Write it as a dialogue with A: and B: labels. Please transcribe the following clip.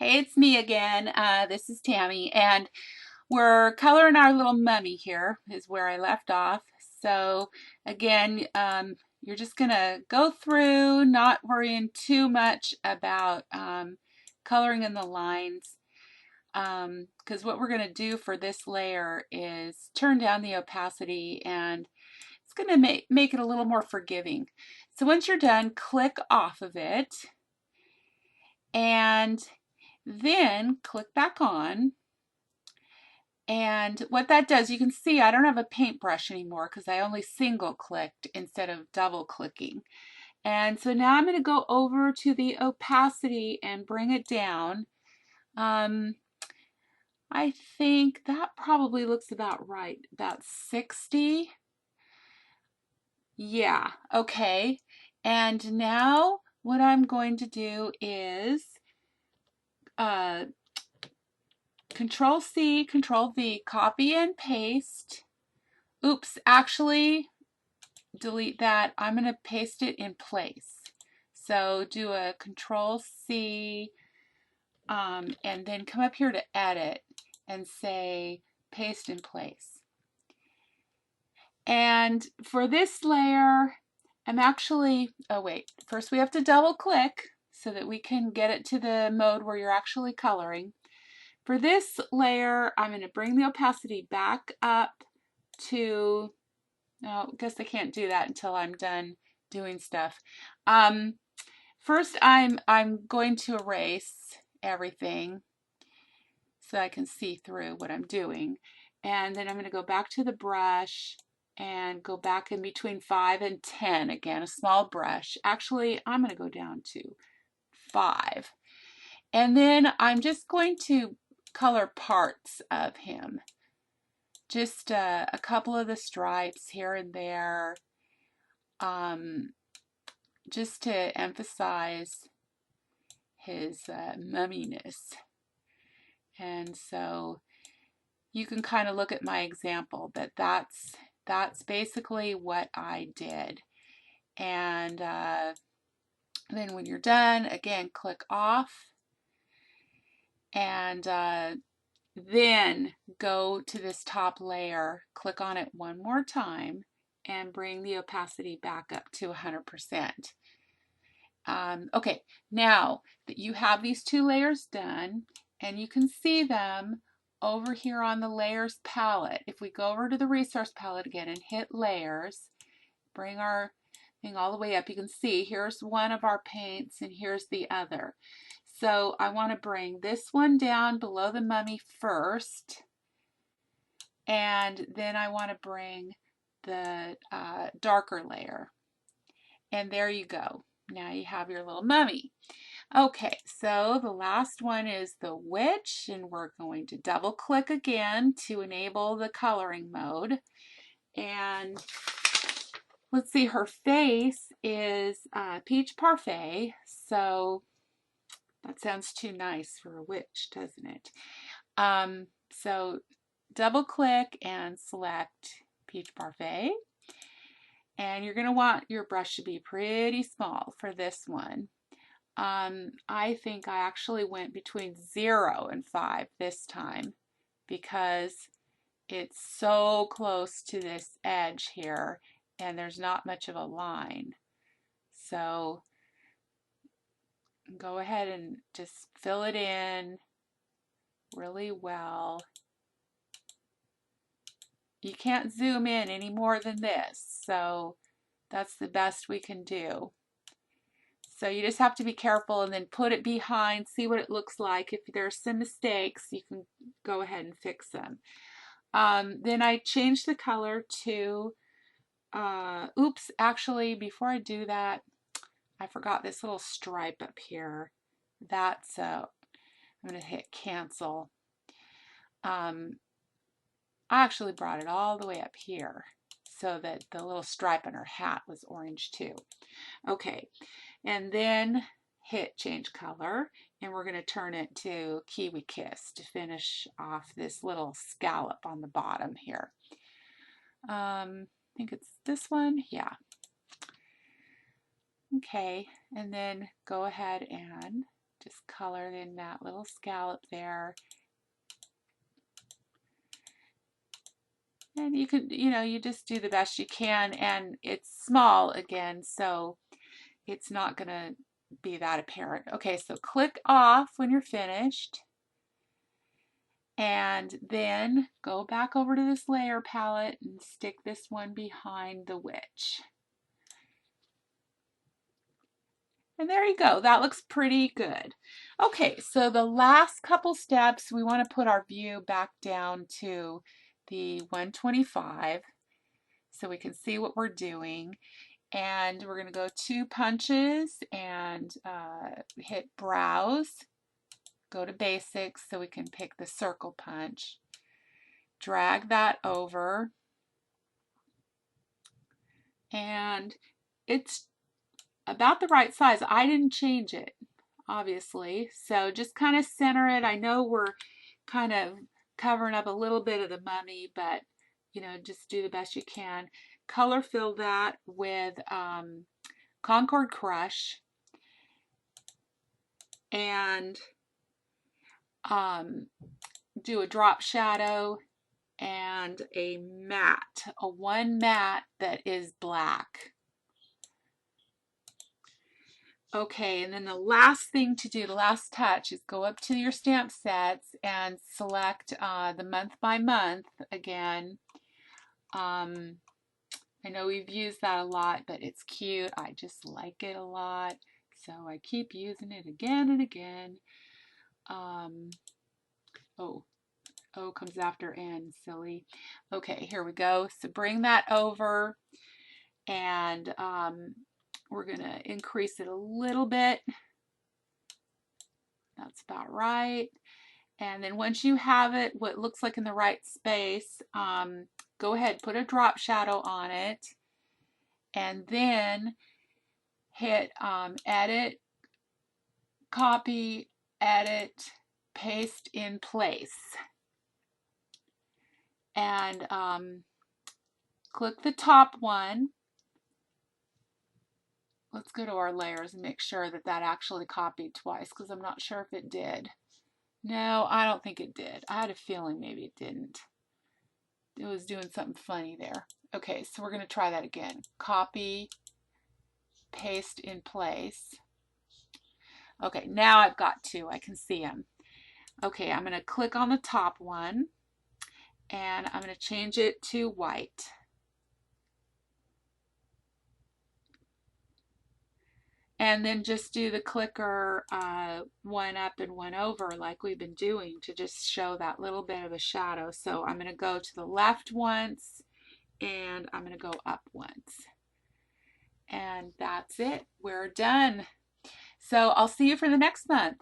A: Hey, it's me again. This is Tammy, and we're coloring our little mummy here, is where I left off. So, again, you're just gonna go through, not worrying too much about coloring in the lines, because what we're gonna do for this layer is turn down the opacity, and it's gonna make it a little more forgiving. So once you're done, click off of it, and then click back on. And what that does, you can see I don't have a paintbrush anymore because I only single clicked instead of double clicking. And so now I'm going to go over to the opacity and bring it down. I think that probably looks about right, about 60. Yeah, okay. And now what I'm going to do is Control C, Control V, copy and paste. Oops, actually, delete that. I'm going to paste it in place. So do a Control C and then come up here to edit and say paste in place. And for this layer, I'm actually, oh wait, first we have to double click so that we can get it to the mode where you're actually coloring. For this layer, I'm going to bring the opacity back up to, no, I guess I can't do that until I'm done doing stuff. First, I'm going to erase everything so I can see through what I'm doing. And then I'm going to go back to the brush and go back in between 5 and 10. Again, a small brush. Actually, I'm going to go down to 5. And then I'm just going to color parts of him. Just a couple of the stripes here and there, just to emphasize his mumminess. And so you can kind of look at my example, but that's basically what I did. And then when you're done, again, click off, and then go to this top layer, click on it one more time, and bring the opacity back up to 100%. Okay, now that you have these two layers done, and you can see them over here on the layers palette. If we go over to the resource palette again and hit layers, bring our thing all the way up, you can see here's one of our paints and here's the other. So I want to bring this one down below the mummy first, and then I want to bring the darker layer. And there you go. Now you have your little mummy. Okay, so the last one is the witch, and we're going to double click again to enable the coloring mode. And let's see, her face is peach parfait, so that sounds too nice for a witch, doesn't it? So double click and select peach parfait. And you're going to want your brush to be pretty small for this one. I think I actually went between 0 and 5 this time because it's so close to this edge here and there's not much of a line. So go ahead and just fill it in really well. You can't zoom in any more than this, so that's the best we can do. So you just have to be careful and then put it behind, see what it looks like. If there's some mistakes, you can go ahead and fix them. Then I changed the color to, oops, actually, before I do that, I forgot this little stripe up here. That's, I'm going to hit cancel. I actually brought it all the way up here so that the little stripe on her hat was orange too. Okay, and then hit change color, and we're going to turn it to Kiwi Kiss to finish off this little scallop on the bottom here. I think it's this one, yeah. Okay, and then go ahead and Just color in that little scallop there. And you can, you just do the best you can, and it's small again, so it's not going to be that apparent. Okay, so click off when you're finished. And then go back over to this layer palette and stick this one behind the witch. And there you go. That looks pretty good. Okay, so the last couple steps, we want to put our view back down to the 125 so we can see what we're doing. And we're going to go 2 punches and hit browse. Go to basics so we can pick the circle punch. Drag that over. And it's about the right size. I didn't change it, obviously. So just kind of center it. I know we're kind of covering up a little bit of the mummy, but just do the best you can. Color fill that with Concord Crush and do a drop shadow and a matte, a 1 matte that is black. Okay, and then the last thing to do, the last touch, is go up to your stamp sets and select the month by month again. I know we've used that a lot, but it's cute. I just like it a lot, so I keep using it again and again. O comes after N, silly. Okay, here we go. So bring that over, and we're going to increase it a little bit. That's about right. And then once you have it, what looks like in the right space, go ahead, put a drop shadow on it, and then hit edit, copy, edit, paste in place. And click the top one. Let's go to our layers and make sure that that actually copied twice, because I'm not sure if it did. No, I don't think it did. I had a feeling maybe it didn't. It was doing something funny there. Okay, so we're going to try that again. Copy, paste in place. Okay, now I've got 2. I can see them. Okay, I'm going to click on the top one, and I'm going to change it to white. And then just do the clicker 1 up and 1 over like we've been doing to just show that little bit of a shadow. So I'm going to go to the left once, and I'm going to go up once. And that's it. We're done. So I'll see you for the next month.